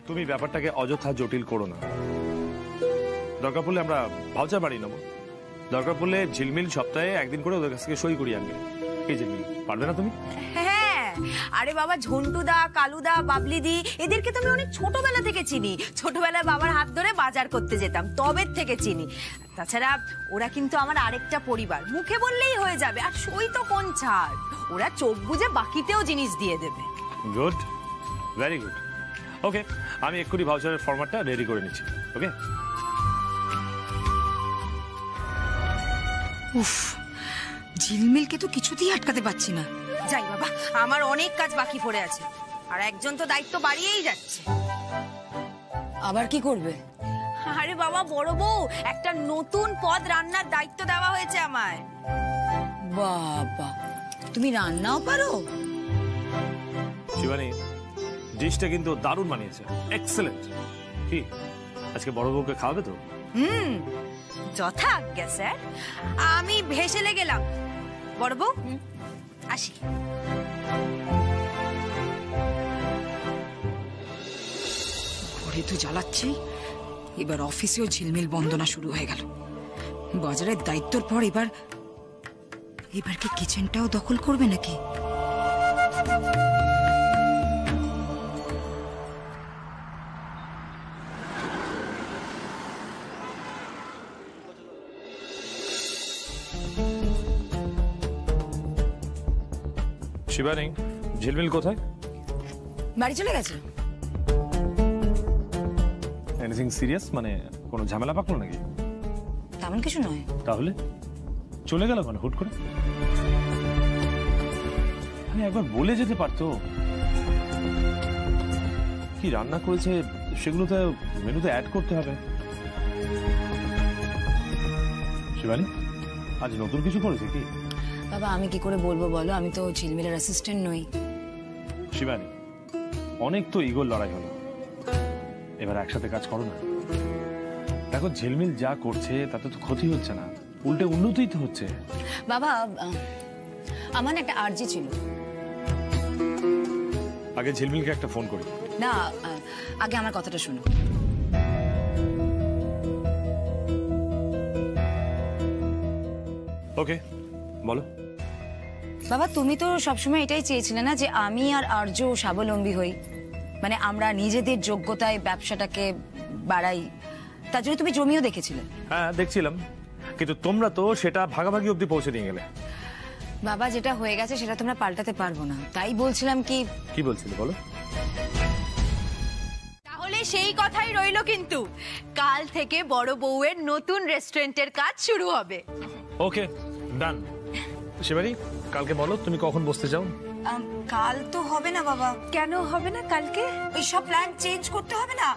তুমি ব্যাপারটাকে অযথা জটিল করো না। দরকার পড়লে আমরা ভাউচার বাড়িয়ে নেবো। দরকার পড়লে ঝিলমিল সপ্তাহে একদিন করে ওদের কাছ থেকে সই করিয়ে আনবে। কি ঝিলমিল, পারবে না তুমি? হ্যাঁ, আরে বাবা, ঝন্টুদা, কালুদা, বাবলিদি এদেরকে তো আমি অনেক ছোটবেলা থেকে চিনি। ছোটবেলায় বাবার হাত ধরে বাজার করতে যেতাম, তবের থেকে চিনি। তাছাড়া ওরা কিন্তু আমার আরেকটা পরিবার, মুখে বললেই হয়ে যাবে। আর সই তো কোন ছাড়, ওরা চোখ বুঝে বাকিতেও জিনিস দিয়ে দেবে। Good, very good. ওকে, আমি এক্ষুনি ভাউচারের ফরম্যাটটা রেডি করে নিচ্ছি। ওকে। উফ, ঝিলমিলকে তো কিছুতেই আটকাতে পারছি না। যাই বাবা, আমার অনেক কাজ বাকি পড়ে আছে, আর একজন তো দায়িত্ব বাড়িয়েই যাচ্ছে। আবার কি করবে? আরে বাবা, বড় বউ একটা নতুন পদ রান্নার দায়িত্ব দেওয়া হয়েছে আমায়। বাবা, তুমি রান্নাও পারো? শিবানী, ডিশটা কিন্তু দারুণ বানিয়েছে, এক্সেলেন্ট। কি আজকে বড় বউকে খাওয়াবে তো? যথা আজ্ঞা স্যার। আমি ভেসেলে গেলাম। বড় বউ, আসি। ঘরে তো জ্বালাচ্ছি, এবার অফিসেও ঝিলমিল বন্দনা শুরু হয়ে গেল। বাজারের দায়িত্বর পর এবার কি কিচেনটাও দখল করবে নাকি? শিবানী, ঝিলমিল কোথায়? বাড়ি চলে গেছে। এনিথিং সিরিয়াস, মানে কোনো ঝামেলা পাকলো নাকি? তেমন কিছু নয়। তাহলে চলে গেল মানে হুট করে? আমি একবার বলে যেতে পারতো। কি রান্না করেছে সেগুলোতে মেনুতে অ্যাড করতে হবে। শিবানী, আজ নতুন কিছু করেছে কি? বাবা, আমি কি করে বলবো বলো, আমি তো ঝিলমিলের অ্যাসিস্ট্যান্ট নই। শিবানী, অনেক তো ইগোর লড়াই হলো, এবার একসাথে কাজ করো না। দেখো, ঝিলমিল যা করছে তাতে তো ক্ষতি হচ্ছে না, উল্টে উন্নতিই তো হচ্ছে। বাবা, আমার একটা আর্জি ছিল। আগে ঝিলমিলকে একটা ফোন করি। না, আগে আমার কথাটা শোনো। ওকে, বলো। বাবা, তুমি তো সবসময় এটাই চেয়েছিলে না যে আমি আর আর্য স্বাবলম্বী হই, মানে আমরা নিজেদের যোগ্যতায় ব্যবসাটাকে বাড়াই। তার জন্য তুমি জমিও দেখেছিলে। হ্যাঁ, দেখছিলাম, কিন্তু তোমরা তো সেটা ভাগাভাগি অবধি পৌঁছে দিয়ে গেলে। বাবা, যেটা হয়ে গেছে সেটা তোমরা পাল্টাতে পারবো না, তাই বলছিলাম। কি বলছিলে বলো? তাহলে সেই কথাই রইলো, কিন্তু কাল থেকে বড় বউয়ের নতুন রেস্টুরেন্টের কাজ শুরু হবে। ওকে, ডান। শিবানী, কালকে বলো তুমি কখন বসতে চাও? কাল তো হবে না বাবা। কেন হবে না? কালকে ওই সব প্ল্যান চেঞ্জ করতে হবে না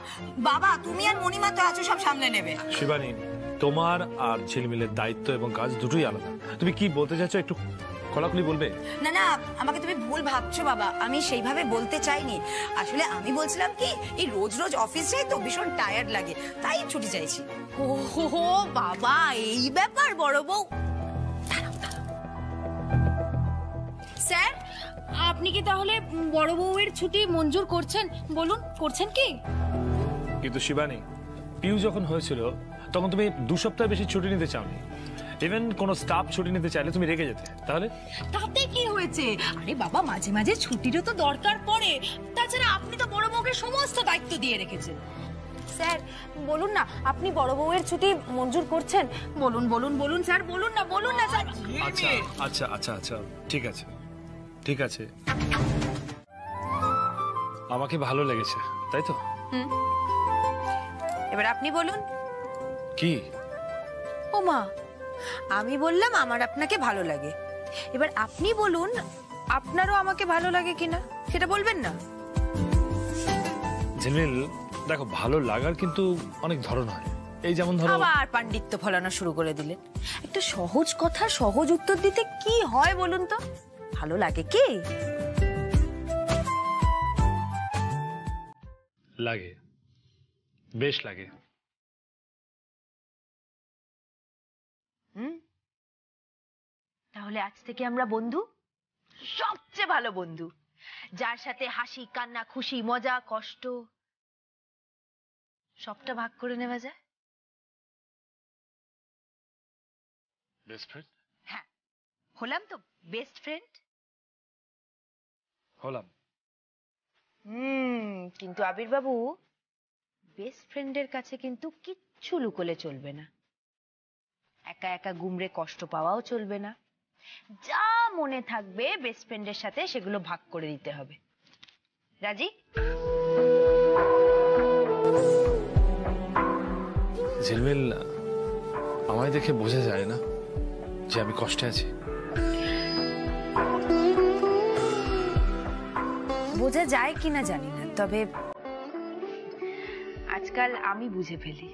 বাবা, তুমি আর মণিমা তো আছো, সব সামলে নেবে। শিবানী, তোমার আর ঝিলমিলের দায়িত্ব এবং কাজ দুটোই আলাদা। তুমি কি বলতে চাইছো একটু খোলাখুলি বলবে? না না, আমাকে তুমি ভুল ভাবছো বাবা, আমি সেইভাবে বলতে চাইনি। আসলে আমি বলছিলাম কি, এই রোজ রোজ অফিস যাই তো ভীষণ টায়ার্ড লাগে, তাই ছুটি চাইছি। ও বাবা, এই ব্যাপার বড় বউ। স্যার, আপনি কি তাহলে বড় বউয়ের ছুটি মঞ্জুর করছেন? বলুন, করছেন কি? কিন্তু শিবানী, পিউ যখন হয়েছিল তখন তুমি 2 সপ্তাহ বেশি ছুটি নিতে চাওনি। ইভেন কোন স্টাফ ছুটি নিতে চাইলে তুমি রেগে যেতে। তাহলে তাতে কি হয়েছে? আরে বাবা, মাঝে মাঝে ছুটিরও তো দরকার পড়ে। তাছাড়া আপনি তো বড় বউকে সমস্ত দায়িত্ব দিয়ে রেখেছেন। স্যার বলুন না, আপনি বড় বউয়ের ছুটি মঞ্জুর করছেন? বলুন বলুন বলুন স্যার, বলুন না, বলুন না স্যার। আচ্ছা আচ্ছা আচ্ছা আচ্ছা, ঠিক আছে ঠিক আছে, আমাকে ভালো লেগেছে, তাই তো? এবার আপনি বলুন। কি? ও মা, আমি বললাম আমার আপনাকে ভালো লাগে, এবার আপনি বলুন আপনারও আমাকে ভালো লাগে কিনা, সেটা বলবেন না? ঝিলমিল, দেখো, ভালো লাগার কিন্তু অনেক ধরন হয়। এই যেমন ধরো, আবার পাণ্ডিত্য ফলানো শুরু করে দিলেন। একটা সহজ কথা সহজ উত্তর দিতে কি হয় বলুন তো? ভালো লাগে কি? লাগে, বেশ লাগে। তাহলে আজ থেকে আমরা বন্ধু, সবচেয়ে ভালো বন্ধু, যার সাথে হাসি কান্না খুশি মজা কষ্ট সবটা ভাগ করে নেওয়া যায়। বেস্ট ফ্রেন্ড হ্যাঁ, হলাম তো বেস্ট ফ্রেন্ড। হলাম। কিন্তু আবির বাবু, বেস্ট ফ্রেন্ডের কাছে কিন্তু কিচ্ছু লুকোলে চলবে না, একা একা গুমরে কষ্ট পাওয়াও চলবে না। যা মনে থাকবে বেস্ট ফ্রেন্ডের সাথে সেগুলো ভাগ করে দিতে হবে। রাজি? ঝিলমিল, আমায় দেখে বোঝা যায় না যে আমি কষ্টে আছি? বোঝা যায় কিনা জানি না, তবে আজকাল আমি বুঝে ফেলি।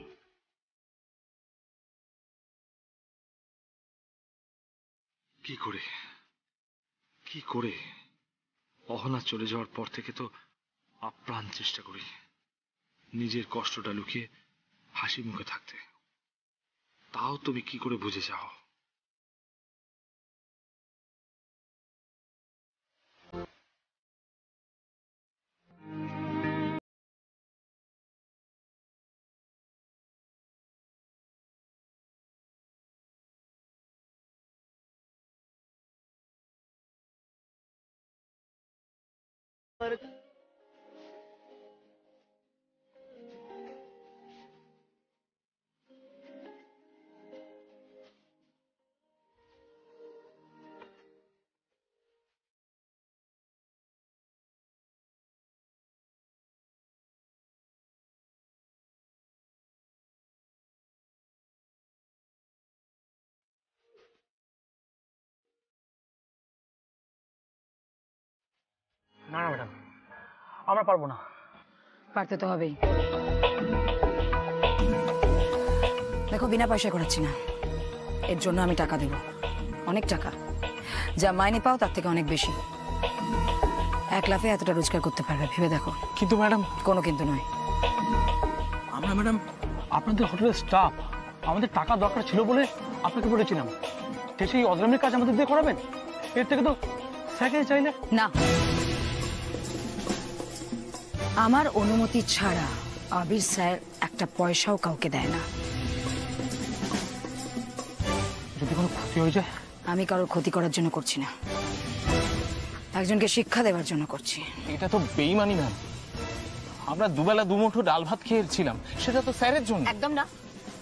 কি করে অহনা চলে যাওয়ার পর থেকে তো আপ্রাণ চেষ্টা করি নিজের কষ্টটা লুকিয়ে হাসি মুখে থাকতে, তাও তুমি কি করে বুঝে যাও? না না ম্যাডাম, আমরা পারবো না। পারতে তো হবেই। দেখো, বিনা পয়সায় করাচ্ছি না, এর জন্য আমি টাকা দেব, অনেক টাকা। যা মাইনে পাও তার থেকে অনেক বেশি। এক লাফে এতটা রোজগার করতে পারবে, ভেবে দেখো। কিন্তু ম্যাডাম, কোনো কিন্তু নয়। আমরা ম্যাডাম আপনাদের হোটেলের স্টাফ, আমাদের টাকা দরকার ছিল বলে আপনাকে বলেছিলাম। সেই অদ্রামের কাজ আমাদের দিয়ে করাবেন? এর থেকে তো স্যাকে চাইলে না, আমার অনুমতি ছাড়া আবির স্যার একটা পয়সাও কাউকে দেয় না। যদি কোনো ক্ষতি হয়ে যায়? আমি কারোর ক্ষতি করার জন্য করছি না, একজনকে শিক্ষা দেওয়ার জন্য করছি। এটা তো বেইমানি ম্যাম। আমরা দুবেলা দুমুঠো ডাল ভাত খেয়েছিলাম, সেটা তো স্যারের জন্য। একদম না,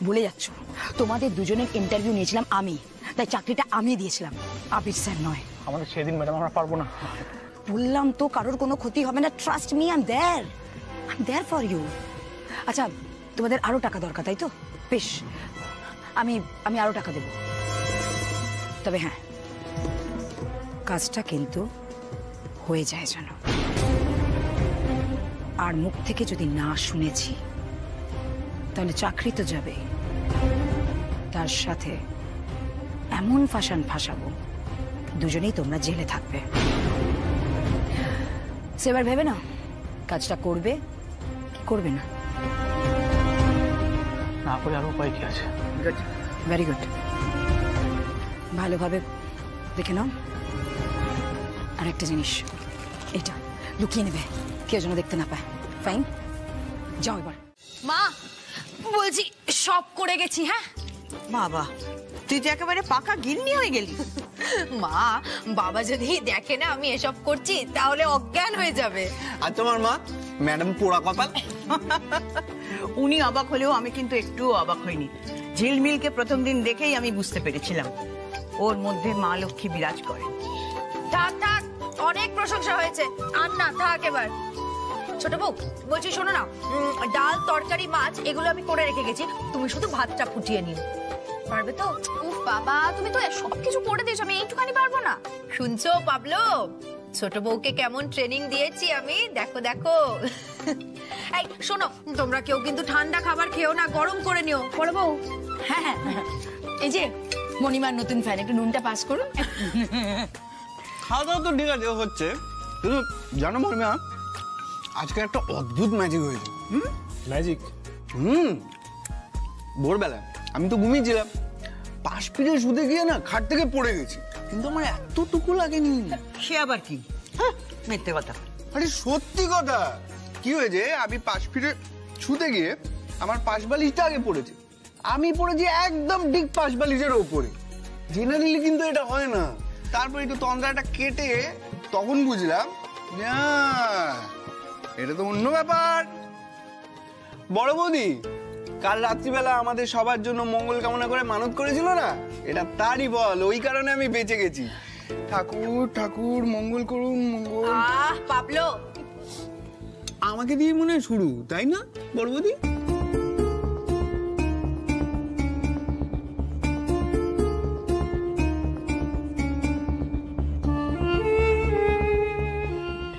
ভুলে যাচ্ছ। তোমাদের দুজনের ইন্টারভিউ নিয়েছিলাম আমি, তাই চাকরিটা আমি দিয়েছিলাম, আবির স্যার নয়। আমাদের সেদিন ম্যাডাম আমরা পারবো না। বললাম তো কারোর কোনো ক্ষতি হবে না, trust me, I am there for you. আচ্ছা, তোমাদের আরো টাকা দরকার তাই তো? বেশ, আমি আরো টাকা দেব, তবে হ্যাঁ, কাজটা কিন্তু হয়ে যায় যেন। আর মুখ থেকে যদি না শুনেছি তাহলে চাকরি তো যাবে, তার সাথে এমন ফাঁসান ফাঁসাবো দুজনেই তোমরা জেলে থাকবে। সেবার ভেবে না কাজটা করবে কি করবে না। না করে আর উপায় কি আছে? ভেরি গুড, ভালোভাবে দেখে নাও। আর একটা জিনিস, এটা লুকিয়ে নেবে, কেউ যেন দেখতে না পায়। ফাইন, যাও এবার। মা, বলছি সব করে গেছি। হ্যাঁ বাবা, তুই তো একেবারে পাকা গিন্নি হয়ে গেলি। মা, বাবা যদি দেখে না আমি এসব করছি তাহলে অজ্ঞান হয়ে যাবে। আর তোমার মা ম্যাডাম পোড়া কপাল। উনি অবাক হলেও আমি কিন্তু একটুও অবাক হইনি। ঝিলমিলকে প্রথম দিন দেখেই আমি বুঝতে পেরেছিলাম ওর মধ্যে মা লক্ষ্মী বিরাজ করে। থাক থাক, অনেক প্রশংসা হয়েছে, আর না থাক এবার। ছোট বউ, বলছি শোনো না, ডাল তরকারি মাছ এগুলো আমি করে রেখে গেছি, তুমি শুধু ভাতটা ফুটিয়ে নিও। পারবে তো? উফ বাবা, তুমি তো সবকিছু করে দিয়েছো, আমি এইটুখানি পারবো না। শুনছো পাবলো, ছোট বউকে কেমন ট্রেনিং দিয়েছি আমি, দেখো দেখো। এই শোনো, তোমরা কেউ কিন্তু ঠান্ডা খাবার খেও না, গরম করে নিও। বড় বউ, হ্যাঁ হ্যাঁ, এই যে মণিমার নতুন ফ্যান, একটু নুনটা পাস করুন। খাওয়া দাওয়া তো ঠিক আছে হচ্ছে, কিন্তু জানো মর্মিয়া, আজকে একটা অদ্ভুত ম্যাজিক হয়েছে। ম্যাজিক? ভোরবেলা আমি তো ঘুমিয়েছিলাম, পাশ ফিরে শুতে গিয়ে না খাট থেকে পড়ে গেছি, কিন্তু আমার এতটুকু লাগেনি। সে আবার কি? হ্যাঁ, মিথ্যে কথা। আরে সত্যি কথা, কি হয়েছে, আমি পাশ ফিরে শুতে গিয়ে আমার পাশ বালিশটা আগে পড়েছে, আমি পড়েছি একদম ঠিক পাশ বালিশের ওপরে। জেনারেলি কিন্তু এটা হয় না। তারপর একটু তন্দ্রাটা কেটে তখন বুঝলাম না, এটা তো অন্য ব্যাপার। বড় বৌদি কাল রাত্রিবেলা আমাদের সবার জন্য মঙ্গল কামনা করে মানত করেছিল না, এটা তারই বল। ওই কারণে আমি বেঁচে গেছি। ঠাকুর ঠাকুর মঙ্গল করুন মঙ্গল। পাবলো, আমাকে দিয়ে মনে হয় শুরু, তাই না বড় বৌদি?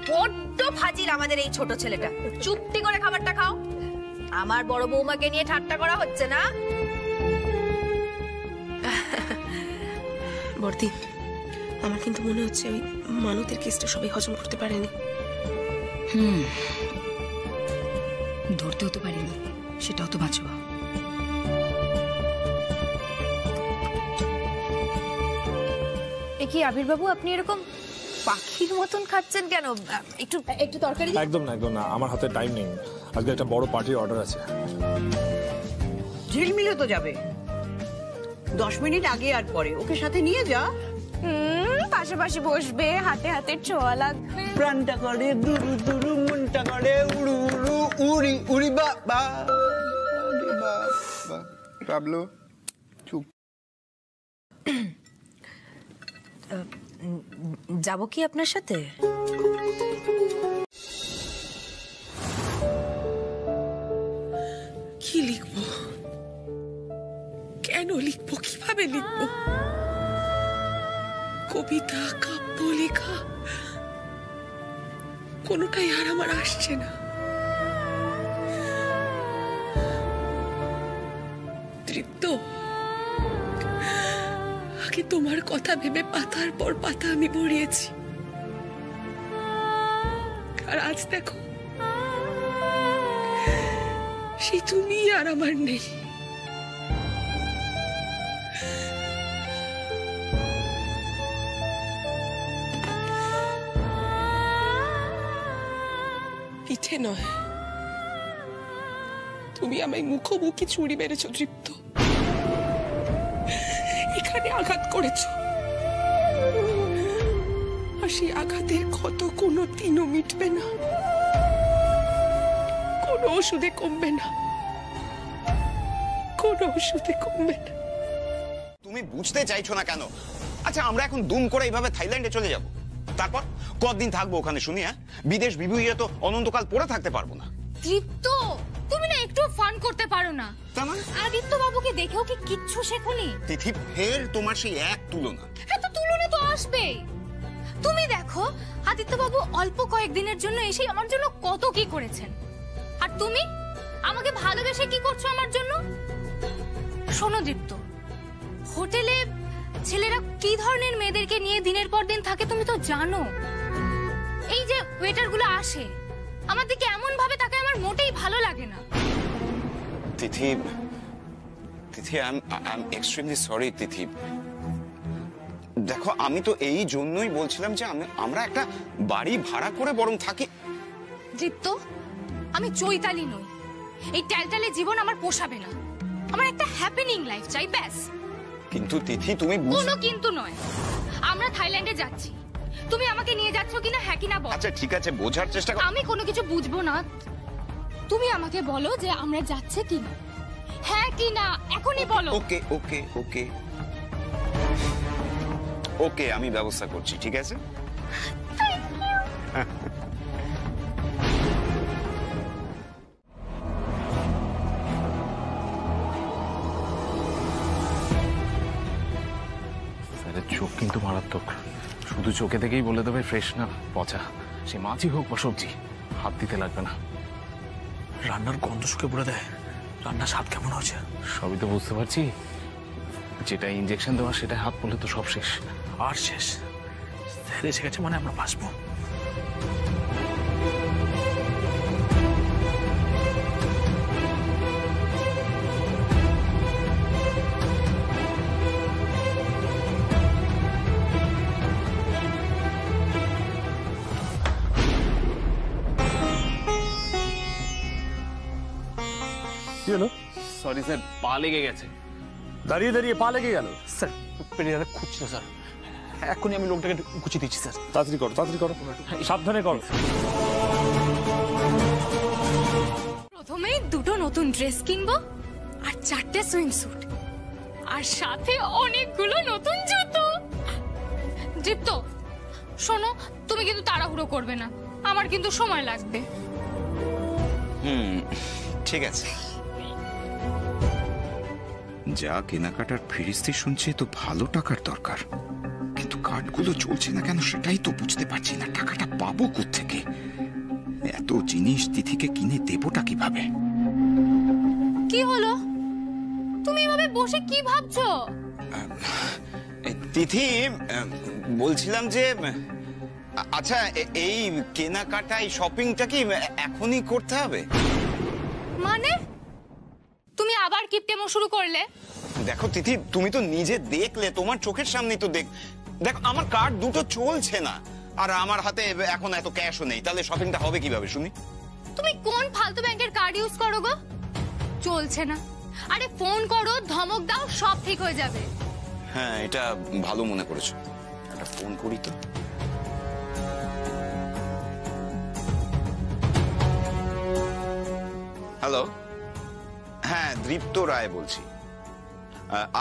বড্ড ফাজিল আমাদের এই ছোট ছেলেটা। চুপটি করে খাবারটা খাও। আমার বড় বৌমাকে নিয়ে ঠাট্টা করা হচ্ছে না। বর্দি, আমার কিন্তু মনে হচ্ছে ওই মানতের কেসটা সবাই হজম করতে পারেনি। ধরতেও তো পারিনি, সেটাও তো বাঁচবা। এ কি আবির বাবু, আপনি এরকম পাখির মতন খাচ্ছেন কেন? একটু একটু তরকারি। একদম না, একদম না, আমার হাতে টাইম নেই। আজকে একটা বড় পার্টির অর্ডার আছে। ঝিলমিলও তো যাবে 10 মিনিট আগে আর পরে, ওকে সাথে নিয়ে যা। পাশাপাশি বসবে, হাতে হাতে ছোঁয়া লাগবে। প্রাণটা করে দুরু দুরু, মনটা করে উড়ু উড়ু, উড়ি উড়ি বাবা। পাবলো চুপ। যাব কি আপনার সাথে? কি লিখবো, কেন লিখবো, কিভাবে লিখবো? কবিতা, কাব্য লেখা কোনোটাই আর আমার আসছে না। তৃপ্ত, আগে তোমার কথা ভেবে পাতার পর পাতা আমি পড়িয়েছি, আর আজ দেখো সেই তুমি আর আমার নেই। পিঠে নয়, তুমি আমায় মুখোমুখি ছুরি মেরেছো তৃপ্ত, এখানে আঘাত করেছো, আর সেই আঘাতের ক্ষত কোনো দিনও মিটবে না, কোনো ওষুধে কমবে না, কোনো ওষুধে কমবে না। তুমি বুঝতে চাইছো না কেন? আচ্ছা, আমরা এখন দুম করে এইভাবে থাইল্যান্ডে চলে যাব, তারপর কতদিন থাকবো ওখানে শুনি? হ্যাঁ, বিদেশ বিভুঁইয়ে তো অনন্তকাল পড়ে থাকতে পারবো না। তৃপ্ত, তুমি না একটু ফান করতে পারো না? আদিত্য বাবুকে দেখেও কি কিচ্ছু শেখোনি? তিথি, ফের তোমার সেই এক তুলনা। হ্যাঁ, তো তুলনা তো আসবেই। তুমি দেখো আদিত্য বাবু অল্প কয়েকদিনের জন্য এসে আমার জন্য কত কি করেছেন, আর তুমি আমাকে ভালোবেসে কি করছো আমার জন্য? শোনো দীপ্ত, হোটেলে ছেলেরা কি ধরনের মেয়েদেরকে নিয়ে দিনের পর দিন থাকে তুমি তো জানো। এই যে ওয়েটার গুলো আসে, আমার দিকে এমন ভাবে তাকে আমার মোটেই ভালো লাগে না। তিথি, তিথি, আই এম এক্সট্রিমলি সরি তিথি। দেখো, আমি তো এই জন্যই বলছিলাম যে আমরা একটা বাড়ি ভাড়া করে বরং থাকি। দীপ্ত, আমি চৈতালি নই, এই ট্যালটালে জীবন আমার পোষাবে না, আমার একটা হ্যাপেনিং লাইফ চাই, ব্যাস। কিন্তু তিথি, তুমি কোনো কিন্তু নয়, আমরা থাইল্যান্ডে যাচ্ছি, তুমি আমাকে নিয়ে যাচ্ছ কিনা হ্যাঁ কিনা বল। আচ্ছা ঠিক আছে, বোঝার চেষ্টা করো। আমি কোনো কিছু বুঝবো না, তুমি আমাকে বলো যে আমরা যাচ্ছে কিনা, হ্যাঁ কিনা এখনই বলো। ওকে ওকে ওকে ওকে, আমি ব্যবস্থা করছি, ঠিক আছে? চোখ কিন্তু মারাত্মক, শুধু চোখে থেকেই বলে দেবে ফ্রেশ না পচা, সে মাছই হোক বা সবজি, হাত দিতে লাগবে না। রান্নার গন্ধ শুকে বলে দেয়, রান্নার স্বাদ কেমন হয়েছে? সবই তো বুঝতে পারছি, যেটা ইঞ্জেকশন দেওয়া সেটা হাত পড়লে তো সব শেষ। আর শেষ, স্যার এসে গেছে মানে আমরা বাঁচবো। কি হলো? সরি স্যার, পা লেগে গেছে। দাঁড়িয়ে দাঁড়িয়ে পা লেগে গেল? স্যার পেরিয়ারে খুঁজছিল স্যার, এখনই আমি লোকটাকে গুছিয়ে দিচ্ছি স্যার। তাড়াতাড়ি করো, তাড়াতাড়ি করো, সাবধানে করো। প্রথমেই দুটো নতুন ড্রেস কিনবো আর 4টে সুইমস্যুট আর সাথে অনেকগুলো নতুন জুতো। দীপ্ত শোনো, তুমি কিন্তু তাড়াহুড়ো করবে না, আমার কিন্তু সময় লাগবে। ঠিক আছে। যা কেনাকাটার ফিরিস্তি শুনছে তো ভালো টাকার দরকার, কিন্তু কার্ডগুলো চলছে না কেন সেটাই তো বুঝতে পারছি না। টাকাটা পাবো কোত্থেকে? এত জিনিস তিথিকে কিনে দেবোটা কিভাবে? কি হলো? তুমি এভাবে বসে কি ভাবছো? তিথি, বলছিলাম যে আচ্ছা, এই কেনাকাটা, এই শপিংটা কি এখনই করতে হবে? মানে তুমি আবার কিপটেমো শুরু করলে? দেখো তিথি, তুমি তো নিজে দেখলে, তোমার চোখের সামনেই তো দেখো আমার কার্ড দুটো চলছে না, আর আমার হাতে এখন এত ক্যাশও নেই, তাহলে শপিংটা হবে কিভাবে শুনি? তুমি কোন ফালতু ব্যাংকের কার্ড ইউজ করো গো? চলছে না? আরে ফোন করো, ধমক দাও, সব ঠিক হয়ে যাবে। হ্যাঁ, এটা ভালো মনে করেছো, একটা ফোন করি তো। হ্যালো, হ্যাঁ দীপ্ত রায় বলছি।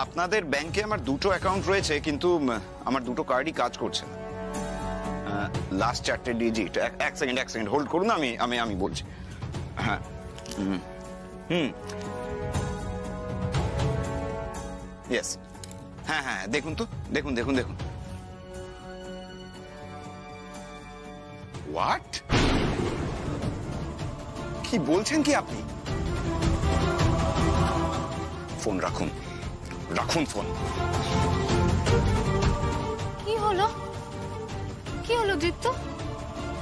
আপনাদের ব্যাংকে আমার দুটো অ্যাকাউন্ট রয়েছে, কিন্তু আমার দুটো কার্ডই কাজ করছে না। লাস্ট 4টে ডিজিট। এক সেকেন্ড হোল্ড করুন, আমি বলছি। হ্যাঁ, ইয়েস, হ্যাঁ দেখুন তো, দেখুন। হোয়াট? কি বলছেন কি আপনি? ফোন রাখুন ফোন। কি হলো দীপ্ত?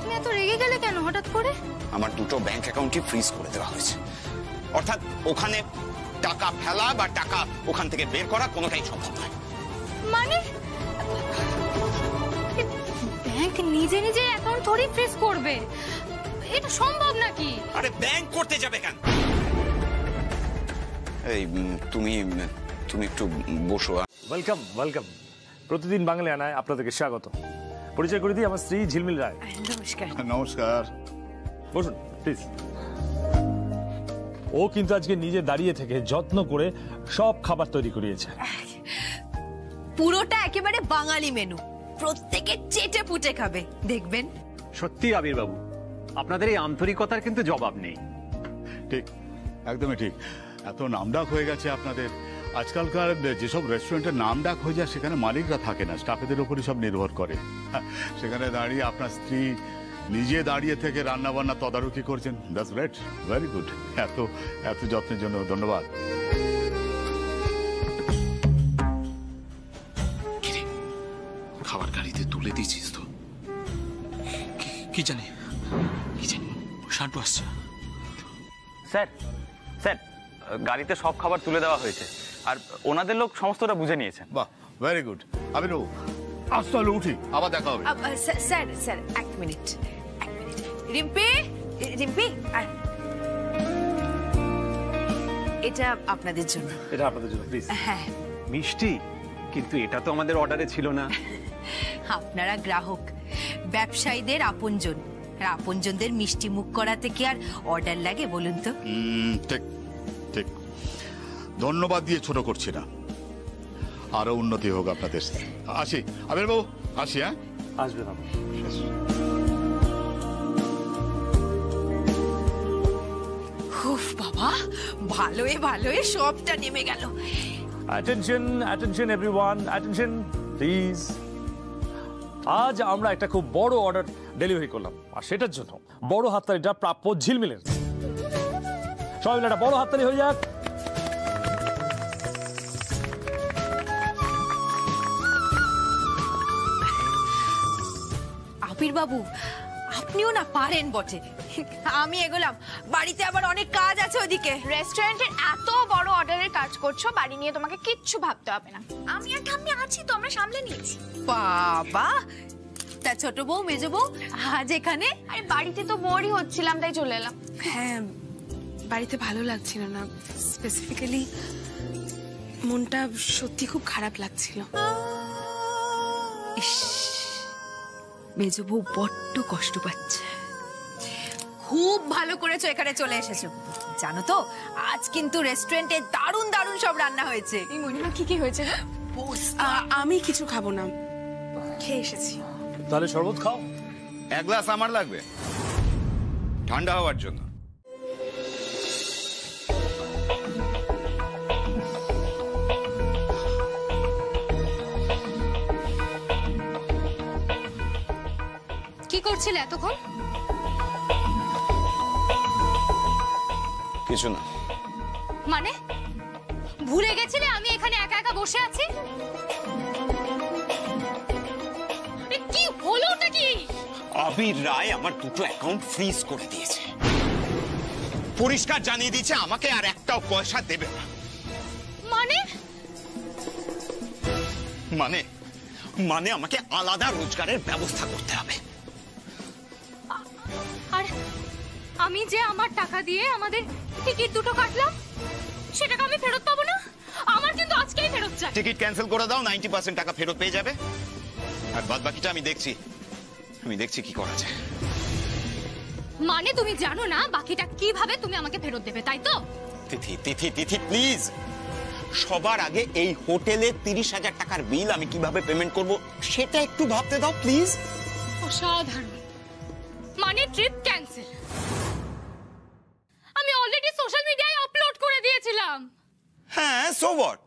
তুমি এত রেগে গেলে কেন হঠাৎ করে? আমার দুটো ব্যাংক অ্যাকাউন্টই ফ্রিজ করে দেওয়া হয়েছে, অর্থাৎ ওখানে টাকা ফেলা বা টাকা ওখান থেকে বের করা কোনোটাই সম্ভব নয়। মানে ব্যাংক নিজে অ্যাকাউন্ট থোড়ি ফ্রিজ করবে? এটা সম্ভব নাকি? আরে ব্যাংক করতে যাবে কেন? এই তুমি একটু বসো। ওয়েলকাম। প্রতিদিন বাঙালি আনায় আপনাদেরকে স্বাগত। পরিচয় করে দিই, আমার স্ত্রী ঝিলমিল রায়। নমস্কার। নমস্কার। বসুন প্লিজ। ও কিন্তু আজকে নিজে দাঁড়িয়ে থেকে যত্ন করে সব খাবার তৈরি করিয়েছে। পুরোটা একেবারে বাঙালি মেনু, প্রত্যেকে চেটে পুটে খাবে, দেখবেন। সত্যি আবির বাবু, আপনাদের এই আন্তরিকতার কিন্তু জবাব নেই। ঠিক, একদমই ঠিক। এত নামডাক হয়ে গেছে আপনাদের। আজকালকার যেসব রেস্টুরেন্টের নামডাক হয়ে যায় সেখানে মালিকরা থাকে না, স্টাফেদের উপরই সব নির্ভর করে। সেখানে দাঁড়িয়ে আপনার স্ত্রী নিজে দাঁড়িয়ে থেকে রান্না বান্না তদারকি করছেন। That's great, very good. এত যত্নের জন্য ধন্যবাদ। খাবার গাড়িতে তুলে দিয়েছিস তো? কি জানি শান্টু আসছে। স্যার গাড়িতে সব খাবার তুলে দেওয়া হয়েছে, আর ওনাদের লোক সমস্তটা বুঝে নিয়েছেন। বাহ, ভেরি গুড। আমি আজ তাহলে উঠি, আবার দেখা হবে। স্যার এক মিনিট। রিম্পি আর এটা আপনাদের জন্য। এটা আপনাদের জন্য প্লিজ। হ্যাঁ। মিষ্টি? কিন্তু এটা তো আমাদের অর্ডারে ছিল না। আপনারা গ্রাহক, ব্যবসায়ীদের আপনজন, আর আপনজনদের মিষ্টি মুখ করাতে কি আর অর্ডার লাগে বলুন তো? ঠিক। ধন্যবাদ দিয়ে ছোট করছি না, আরো উন্নতি হোক আপনাদের। আসি আবির বাবু, আসি। হ্যাঁ, আসবেন আপনি। উফ বাবা, ভালোই সবটা নেমে গেল। Attention everyone, attention please. আজ আমরা একটা খুব বড় অর্ডার ডেলিভারি করলাম, আর সেটার জন্য বড় হাততালিটা প্রাপ্য ঝিলমিলের। সবাই মিলে একটা বড় হাততালি হয়ে যাক। আবির বাবু, আপনিও না পারেন বটে। আমি এগোলাম, বাড়িতে আবার অনেক কাজ আছে ওদিকে। রেস্টুরেন্টের এত বড় অর্ডারের কাজ করছো, বাড়ি নিয়ে তোমাকে কিচ্ছু ভাবতে হবে না। আমি আর ঠাম্মি আছি তো, আমরা সামলে নিয়েছি। বাবা, তা ছোট বউ মেজো বউ আজ এখানে? আরে বাড়িতে তো বোরই হচ্ছিলাম, তাই চলে এলাম। হ্যাঁ, বাড়িতে ভালো লাগছিল না, স্পেসিফিক্যালি মনটা সত্যি খুব খারাপ লাগছিল। ইস, মেজ বউ বড্ড কষ্ট পাচ্ছে। খুব ভালো করেছো এখানে চলে এসেছো। জানো তো আজ কিন্তু রেস্টুরেন্টে দারুণ দারুণ সব রান্না হয়েছে। এই মনিমা কি কি হয়েছে না? আমি কিছু খাবো না, খেয়ে এসেছি। তাহলে শরবত খাও। এক গ্লাস আমার লাগবে ঠান্ডা হওয়ার জন্য। কি করছিলে এতক্ষণ? কিছু না। মানে ভুলে গেছিলে আমি এখানে একা একা বসে আছি? কি হলো নাকি? আবির রায় আমার দুটো অ্যাকাউন্ট ফ্রিজ করে দিয়েছে, পরিষ্কার জানিয়ে দিয়েছে আমাকে আর একটাও পয়সা দেবে না। মানে মানে মানে আমাকে আলাদা রোজগারের ব্যবস্থা করতে হবে। আর আমি যে আমার টাকা দিয়ে আমাদের টিকিট দুটো কাটলাম সেটাকে আমি ফেরত পাবো না? আমার কিন্তু আজকেই ফেরত চাই। টিকিট ক্যান্সেল করে দাও, 90% টাকা ফেরত পেয়ে যাবে, আর বাদ বাকিটা আমি দেখছি কি করা যায়। মানে তুমি জানো না বাকিটা কিভাবে তুমি আমাকে ফেরত দেবে, তাই তো? তিথি প্লিজ, সবার আগে এই হোটেলে 30,000 টাকার বিল আমি কিভাবে পেমেন্ট করব সেটা একটু ভাবতে দাও প্লিজ। অসাধারণ। মানে ট্রিপ ক্যান্সেল? আমি অলরেডি সোশ্যাল মিডিয়ায় আপলোড করে দিয়েছিলাম। হ্যাঁ, সো হোয়াট,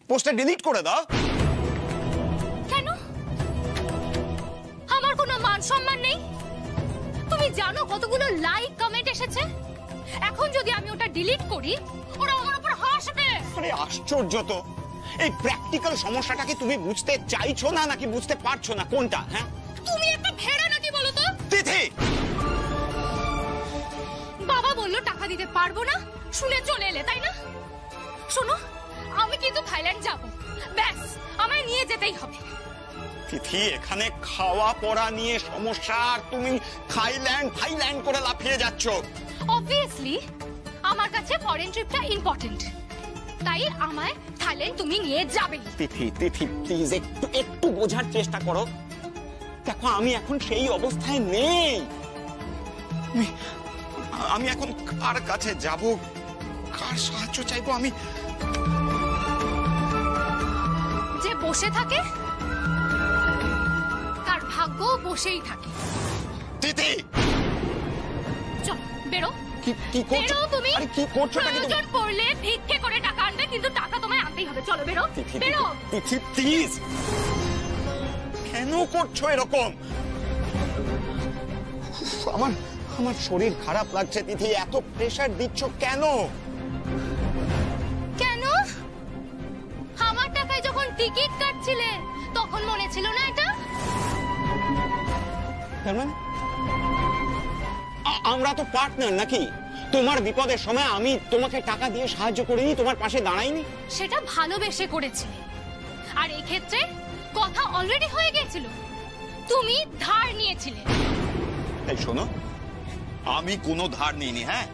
পোস্টটা ডিলিট করে দাও। কেন? আমার কোনো মান সম্মান নেই? তুমি জানো কতগুলো লাইক কমেন্ট এসেছে? এখন যদি আমি ওটা ডিলিট করি ওরা আমার উপর হাসবে। আরে আশ্চর্য তো, এই প্র্যাকটিক্যাল সমস্যাটাকে তুমি বুঝতে চাইছো না নাকি বুঝতে পারছো না, কোনটা? হ্যাঁ, তুমি একটা ভেড়া নাকি বলো তো? তিথি, বাবা বললো টাকা দিতে পারবো না, শুনে চলে এলে তাই না? শোনো, আমি কিন্তু থাইল্যান্ড যাব, ব্যাস আমায় নিয়ে যেতেই হবে। তিথি, এখানে খাওয়া পড়া নিয়ে সমস্যা আর তুমি থাইল্যান্ড করে লাফিয়ে যাচ্ছ। অবভিয়াসলি আমার কাছে ফরেন ট্রিপটা ইম্পর্টেন্ট, তাই আমায় থাইল্যান্ড তুমি নিয়ে যাবে। তিথি প্লিজ একটু বোঝার চেষ্টা করো। দেখো, আমি এখন সেই অবস্থায় নেই। আমি এখন কার কাছে যাব, কার সাহায্য চাইবো? আমি যে বসে থাকে তার ভাগ্য বসেই থাকে। তিথি, চলো বেরো। কি করছো তুমি? আরে কি করছো? প্রয়োজন পড়লে ভিক্ষে করে টাকা আনবে, কিন্তু টাকা তোমায় আনতেই হবে। চলো বেরো বেরো। তিথি প্লিজ, কেন করছো এরকম? আমার শরীর খারাপ লাগছে তিথি, এত প্রেসার দিচ্ছ কেন? কেন? আমার টাকায় যখন টিকিট কাটছিলে তখন মনে ছিল না এটা? আমরা তো পার্টনার নাকি? তোমার বিপদের সময় আমি তোমাকে টাকা দিয়ে সাহায্য করিনি, তোমার পাশে দাঁড়াইনি? সেটা ভালোবেসে করেছিলে, আর এই ক্ষেত্রে কথা অলরেডি হয়ে গিয়েছিল। তুমি ধার নিয়েছিলে। এই শোনো, আমি কোনো ধার নিইনি। হ্যাঁ,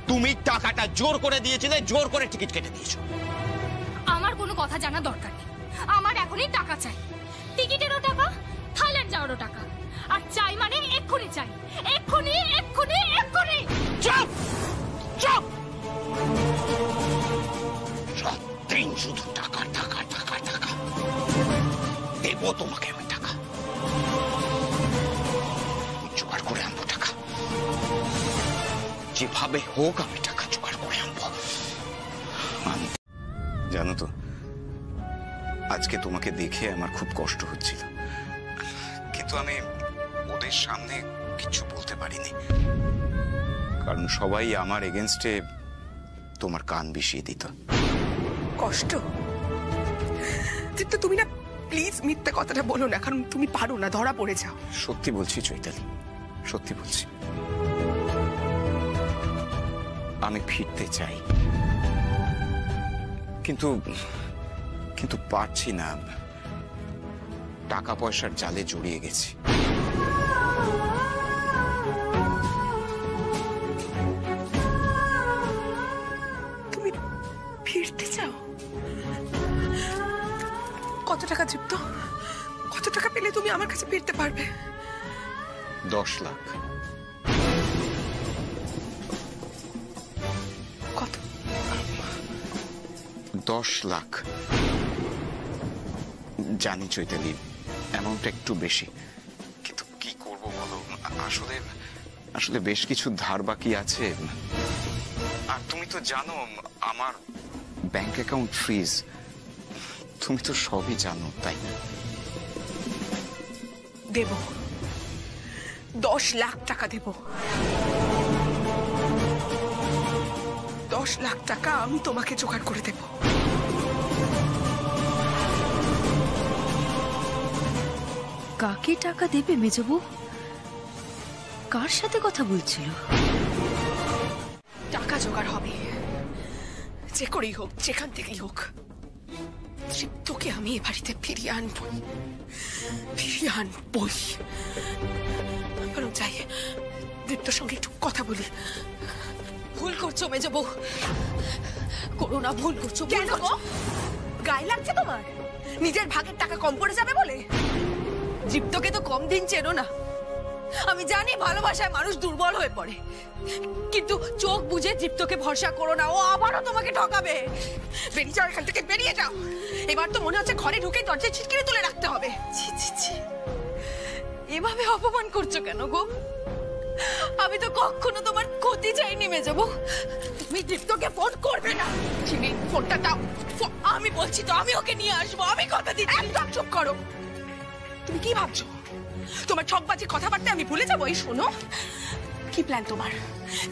তুমি টাকাটা জোর করে দিয়েছিলে, জোর করে টিকিট কেটে দিয়েছো। আমার কোনো কথা জানা দরকার নেই, আমার এখনই টাকা চাই। টিকিটেরও টাকা, থাইল্যান্ড যাওয়ারও টাকা। আর চাই মানে এক্ষুনি চাই, এক্ষুনি এক্ষুনি এক্ষুনি। চুপ চুপ, সারাদিন শুধু টাকা টাকা টাকা টাকা। দেবো তোমাকে আমি টাকা, জোগাড় করে আনবো টাকা, যেভাবে হোক আমি টাকা জোগাড় করে আনবো। জানো তো, আজকে তোমাকে দেখে আমার খুব কষ্ট হচ্ছিল, কিন্তু আমি ওদের সামনে কিছু বলতে পারিনি, কারণ সবাই আমার এগেনস্টে তোমার কান বিষিয়ে দিত। কষ্ট? তুমি না প্লিজ মিথ্যে কথাটা বলো না, কারণ তুমি পারো না, ধরা পড়ে যাও। সত্যি বলছি চৈতালি, সত্যি বলছি, আমি ফিরতে চাই, কিন্তু পারছি না, টাকা পয়সার জালে জড়িয়ে গেছি। তুমি আমার কাছে ফিরতে পারবে? 10 লাখ। কত? 10 লাখ। জানি চৈতালি, অ্যামাউন্টটা একটু বেশি, কিন্তু কি করব বলো, আসলে বেশ কিছু ধার বাকি আছে। আর তুমি তো জানো আমার ব্যাংক অ্যাকাউন্ট ফ্রিজ, তুমি তো সবই জানো, তাই না? দেব, 10 লাখ টাকা দেব। 10 লাখ টাকা আমি তোমাকে জোগাড় করে দেব। কাকে টাকা দেবে মেজবু? কার সাথে কথা বলছিল? টাকা জোগাড় হবে, যে করেই হোক, যেখান থেকেই হোক। তৃপ্তকে আমি এ বাড়িতে ফিরিয়ে আনবই। বরং যাই, দীপ্তর সঙ্গে একটু কথা বলি। ভুল করছো মেজবু, করো না, ভুল করছো। কেন গো? গায়ে লাগছে তোমার নিজের ভাগের টাকা কম পড়ে যাবে বলে? দীপ্তকে তো কম দিন চেনো না। আমি জানি ভালোবাসায় মানুষ দুর্বল হয়ে পড়ে, কিন্তু চোখ বুঝে দীপ্তকে ভরসা করো না, ও আবারও তোমাকে ঠকাবে। বেরিয়ে যাও এখান থেকে, বেরিয়ে যাও। এবার তো মনে হচ্ছে ঘরে ঢুকে দরজায় ছিটকিনি তুলে রাখতে হবে। ছি ছি ছি, এভাবে অপমান করছো কেন গো? আমি তো কখনো তোমার ক্ষতি চাইনি মেজবু। তুমি দীপ্তকে ফোন করবে না। চিনি, ফোনটা দাও। আমি বলছি তো, আমি ওকে নিয়ে আসবো, আমি কথা দিচ্ছি। একদম চুপ করো। তুমি কি ভাবছো তোমার ছকবাজি কথাবার্তা আমি ভুলে যাবো? এই শোনো, কি প্ল্যান তোমার?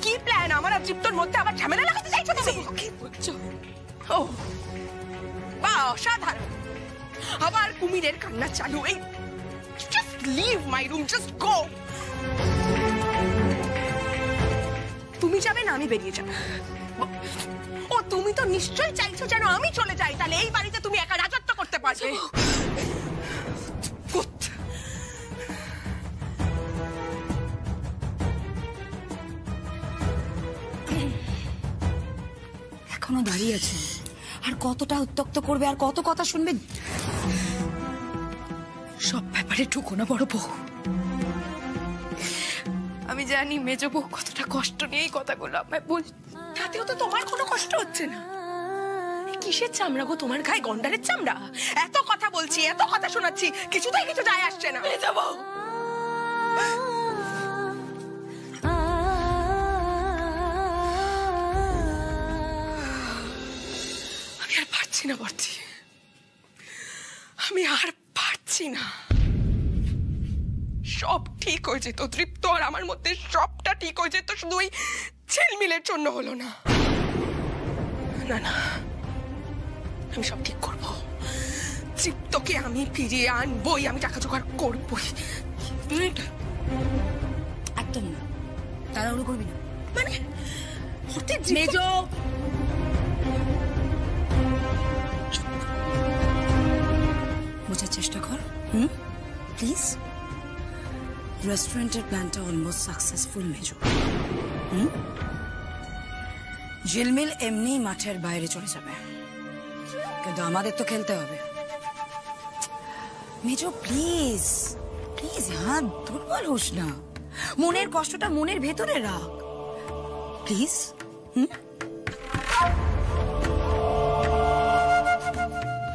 কি প্ল্যান? আমার আর তৃপ্তর মধ্যে আবার ঝামেলা লাগাতে চাইছো তুমি? কি বলছো? ও বাহ, অসাধারণ। আবার কুমিরের কান্না চালু। এই just leave my room, just go. তুমি যাবে না আমি বেরিয়ে যাব? ও তুমি তো নিশ্চয়ই চাইছো যেন আমি চলে যাই, তাহলে এই বাড়িতে তুমি একা রাজত্ব করতে পারবে। এখনো দাঁড়িয়ে আছে, আর কতটা উত্তক্ত করবে, আর কত কথা শুনবে? সব ব্যাপারে ঢুকো না বড় বউ। আমি জানি মেজবু কতটা কষ্ট নিয়ে এই কথাগুলো আমায় বল। তাতেও তো তোমার কোনো কষ্ট হচ্ছে না। কিসের চামড়া গো তোমার গায়ে? গন্ডারের চামড়া? এত কথা বলছি, এত কথা শোনাচ্ছি, কিছুতেই কিছু যায় আসছে না। মেজবু, আমি আর পারছি না বর্তি, আমি আর পারছি না। সব ঠিক হয়ে যেত তৃপ্ত আর আমার মধ্যে, সবটা ঠিক হয়ে যেত, শুধু ওই ঝিলমিলের জন্য হলো না। না না, আমি সব ঠিক করবো। তৃপ্তকে আমি ফিরিয়ে আনবই, আমি টাকা জোগাড় করবই। একদম না, তাড়াহুড়ো করবি না। মানে মেজো, বোঝার চেষ্টা কর। প্লিজ। রেস্টুরেন্টের প্ল্যানটা অলমোস্ট সাকসেসফুল মেজো। ঝিলমিল এমনি মাঠের বাইরে চলে যাবে, কিন্তু আমাদের তো খেলতে হবে। মেজো প্লিজ প্লিজ, হ্যাঁ দুর্বল হোস না, মনের কষ্টটা মনের ভেতরে রাখ প্লিজ।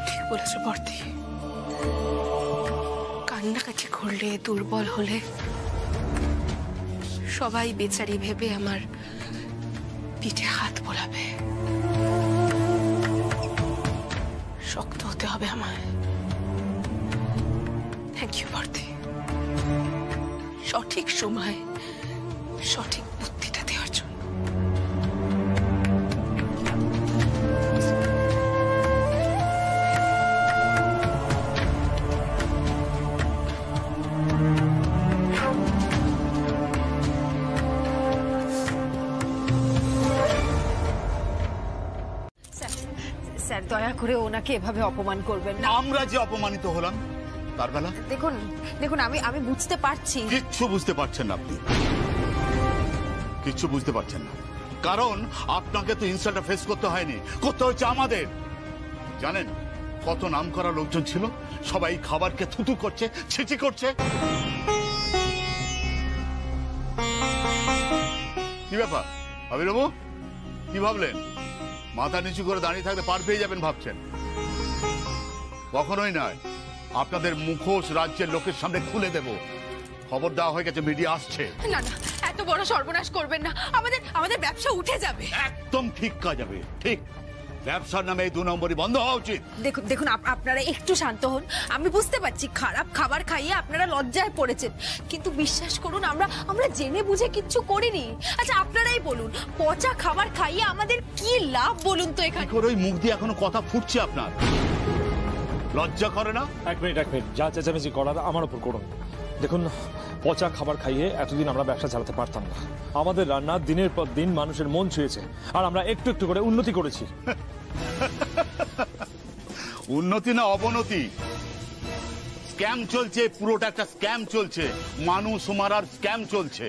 ঠিক বলেছ বর্তি, কান্নাকাটি করলে, দুর্বল হলে সবাই বেচারি ভেবে আমার পিঠে হাত বোলাবে। শক্ত হতে হবে আমায়। থ্যাংক ইউ বর্তি, সঠিক সময় সঠিক বুদ্ধিটা দেওয়ার জন্য। স্যার, দয়া করে ওনাকে এভাবে অপমান করবেন না। আমরা যে অপমানিত হলাম তার বেলা? দেখুন দেখুন, আমি বুঝতে পারছি। কিচ্ছু বুঝতে পারছেন না আপনি, কিচ্ছু বুঝতে পারছেন না, কারণ আপনাকে তো ইনসাল্টটা ফেস করতে হয়নি, করতে হচ্ছে আমাদের। জানেন কত নাম করা লোকজন ছিল, সবাই খাবারকে থুতু করছে, ছিচি করছে। কি ব্যাপার আবিরবাবু, কি ভাবলেন? মাথা নিচু করে দাঁড়িয়ে থাকতে পার পেয়ে যাবেন ভাবছেন? কখনোই নয়। আপনাদের মুখোশ রাজ্যের লোকের সামনে খুলে দেব। খবর দেওয়া হয়ে গেছে, মিডিয়া আসছে। না না, এত বড় সর্বনাশ করবেন না, আমাদের ব্যবসা উঠে যাবে। একদম ঠিক কাজ হবে, ঠিক। ব্যবসার নামে এই 2 নম্বরই বন্ধ হওয়া উচিত। দেখুন আপনারা একটু শান্ত হন। আমি বুঝতে পারছি খারাপ খাবার খাইয়ে আপনারা লজ্জায় পড়েছেন, কিন্তু বিশ্বাস করুন আমরা জেনে বুঝে কিচ্ছু করিনি। আচ্ছা আপনারাই বলুন, পচা খাবার খাইয়ে আমাদের কি লাভ বলুন তো এখানে? ওই মুখ দিয়ে এখনো কথা ফুটছে আপনার, লজ্জা করে না? এক মিনিট, যা চেঁচামেচি করার আমার উপর করুন। দেখুন, পচা খাবার খাইয়ে এতদিন আমরা ব্যবসা চালাতে পারতাম না। আমাদের রান্না দিনের পর দিন মানুষের মন ছুঁয়েছে, আর আমরা একটু একটু করে উন্নতি করেছি। উন্নতি না অবনতি? স্ক্যাম চলছে, পুরোটা একটা স্ক্যাম চলছে, মানুষ মারার স্ক্যাম চলছে।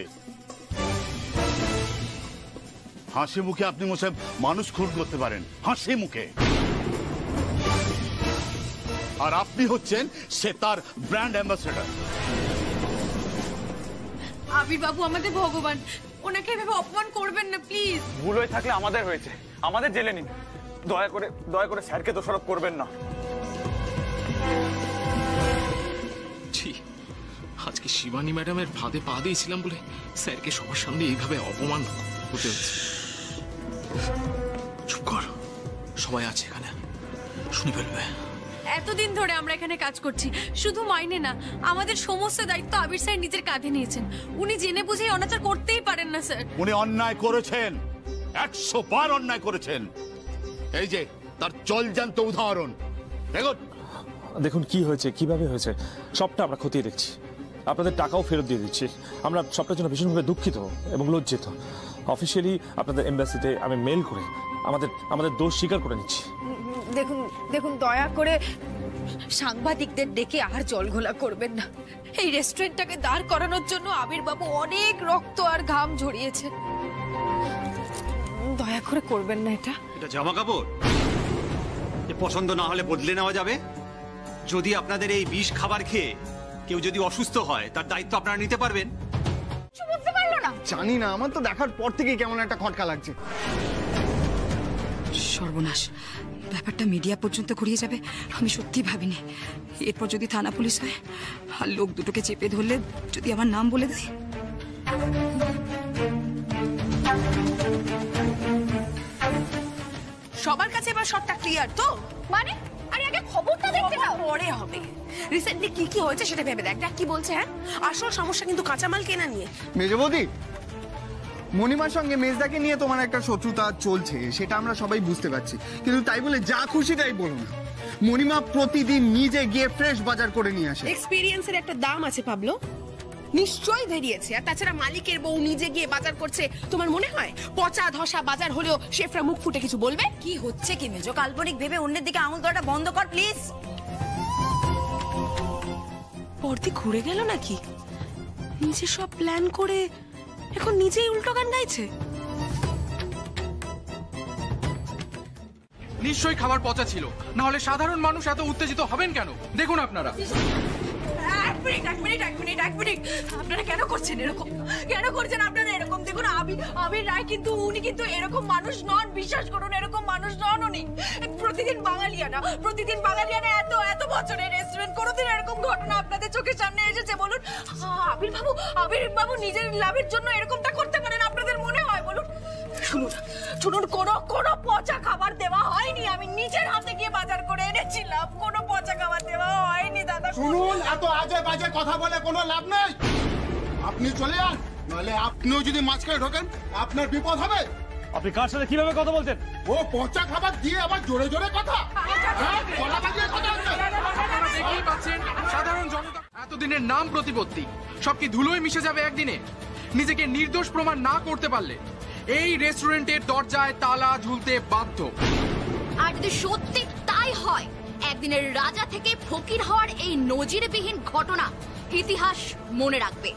হাসি মুখে আপনি মশাই মানুষ খুন করতে পারেন, হাসি মুখে। আর আপনি হচ্ছেন সে তার ব্র্যান্ড অ্যাম্বাসেডর। আবির বাবু আমাদের ভগবান, ওনাকে এভাবে অপমান করবেন না প্লিজ। ভুল হয়ে থাকলে আমাদের হয়েছে, আমাদের জেলে নিন। দয়া করে স্যারকে দোষারোপ করবেন না। আজকে শিবানী ম্যাডামের ফাঁদে পা দিয়েছিলাম বলে স্যারকে সবার সামনে এইভাবে অপমান হতে হচ্ছে। চুপ কর, সবাই আছে এখানে, শুনে ফেলবে। এতদিন ধরে আমরা এখানে কাজ করছি, শুধু মাইনে না, আমাদের সমস্ত দায়িত্ব আবির স্যার নিজের কাঁধে নিয়েছেন। উনি জেনে বুঝে অনাচার করতেই পারেন না স্যার। উনি অন্যায় করেছেন, 100 বার অন্যায় করেছেন। এই যে তার জলজান্ত উদাহরণ দেখুন কি হয়েছে, কিভাবে হয়েছে, সবটা আমরা খতিয়ে দেখছি। আপনাদের টাকাও ফেরত দিয়ে দিচ্ছি। আমরা সবটার জন্য ভীষণভাবে দুঃখিত এবং লজ্জিত। অফিসিয়ালি আপনাদের এমবাসিতে আমি মেল করে আমাদের দোষ স্বীকার করে নিচ্ছি। দেখুন দয়া করে সাংবাদিকদের ডেকে আর জলঘোলা করবেন না। এই রেস্টুরেন্টটাকে দাঁড় করানোর জন্য আবির বাবু অনেক রক্ত আর ঘাম ঝরিয়েছে, দয়া করে করবেন না। এটা জামা কাপড় পছন্দ না হলে বদলে নেওয়া যাবে। যদি আপনাদের এই বিষ খাবার খেয়ে কেউ যদি অসুস্থ হয়, তার দায়িত্ব আপনারা নিতে পারবেন। বুঝতে পারলো না? জানি না, আমার তো দেখার পর থেকেই কেমন একটা খটকা লাগছে। সর্বনাশ, ব্যাপারটা মিডিয়া পর্যন্ত ঘুরিয়ে যাবে আমি সত্যি ভাবিনি। এরপর যদি থানা পুলিশ হয় আর লোক দুটোকে চেপে ধরলে যদি আমার নাম বলে দেয়। সবার কাছে এবার সবটা ক্লিয়ার তো? মানে আরে আগে খবরটা দেখতে দাও, পরে হবে। রিসেন্টলি কি হয়েছে সেটা ভেবে দেখ। কি বলছে? হ্যাঁ, আসল সমস্যা কিন্তু কাঁচামাল কেনা নিয়ে। মেজবৌদি, মণিমার সঙ্গে মেজদাকে নিয়ে তোমার একটা শত্রুতা চলছে, সেটা আমরা সবাই বুঝতে পারছি, কিন্তু তাই বলে যা খুশি তাই বলো না। মণিমা প্রতিদিন নিজে গিয়ে ফ্রেশ বাজার করে নিয়ে আসে। এক্সপেরিয়েন্সের একটা দাম আছে পাবলো, নিশ্চয়ই বেরিয়েছে। আর তাছাড়া মালিকের বউ নিজে গিয়ে বাজার করছে, তোমার মনে হয় পচা ধসা বাজার হলেও শেফরা মুখ ফুটে কিছু বলবে? কি হচ্ছে কি মেজো? কাল্পনিক ভেবে অন্যের দিকে আঙুল তোলাটা বন্ধ কর প্লিজ। পর্দি ঘুরে গেল নাকি? নিজে সব প্ল্যান করে এখন নিজেই উল্টো গান গাইছে। নিশ্চয়ই খাবার পচা ছিল, না হলে সাধারণ মানুষ এত উত্তেজিত হবেন কেন? দেখুন আপনারা। এক মিনিট, আপনারা কেন করছেন এরকম? কেন করছেন আপনারা এরকম? দেখুন আবির রায় কিন্তু উনি কিন্তু এরকম মানুষ নন, বিশ্বাস করুন, এরকম মানুষ নন উনি। প্রতিদিন বাঙালিয়ানা এত এত বছরের রেস্টুরেন্ট, কোনোদিন এরকম ঘটনা আপনাদের চোখের সামনে এসেছে বলুন? আবির বাবু নিজের লাভের জন্য এরকমটা করতে পারেন আপনাদের মনে হয়? বলুন। শুনুন, কোনো পচা খাবার দেওয়া হয়নি। আমি নিজের হাতে গিয়ে বাজার করে এনেছিলাম, কোনো পচা খাবার দেওয়া হয়নি দাদা। শুনুন, এত আজে বাজে কথা বলে কোনো লাভ নেই। আপনি চলে যান, নাহলে আপনিও যদি মাঝখানে ঢোকেন আপনার বিপদ হবে। আপনি কার সাথে কিভাবে কথা বলছেন? ও পচা খাবার দিয়ে আবার জোরে জোরে কথা, দেখতেই পাচ্ছেন সাধারণ জনতা এতদিনের নাম প্রতিপত্তি সব কি ধুলোয় মিশে যাবে একদিনে? নিজেকে নির্দোষ প্রমাণ না করতে পারলে এই রেস্টুরেন্টের দরজায় তালা ঝুলতে বাধ্য। আর যদি সত্যি তাই হয়, একদিনের রাজা থেকে ফকির হওয়ার এই নজিরবিহীন ঘটনা ইতিহাস মনে রাখবে।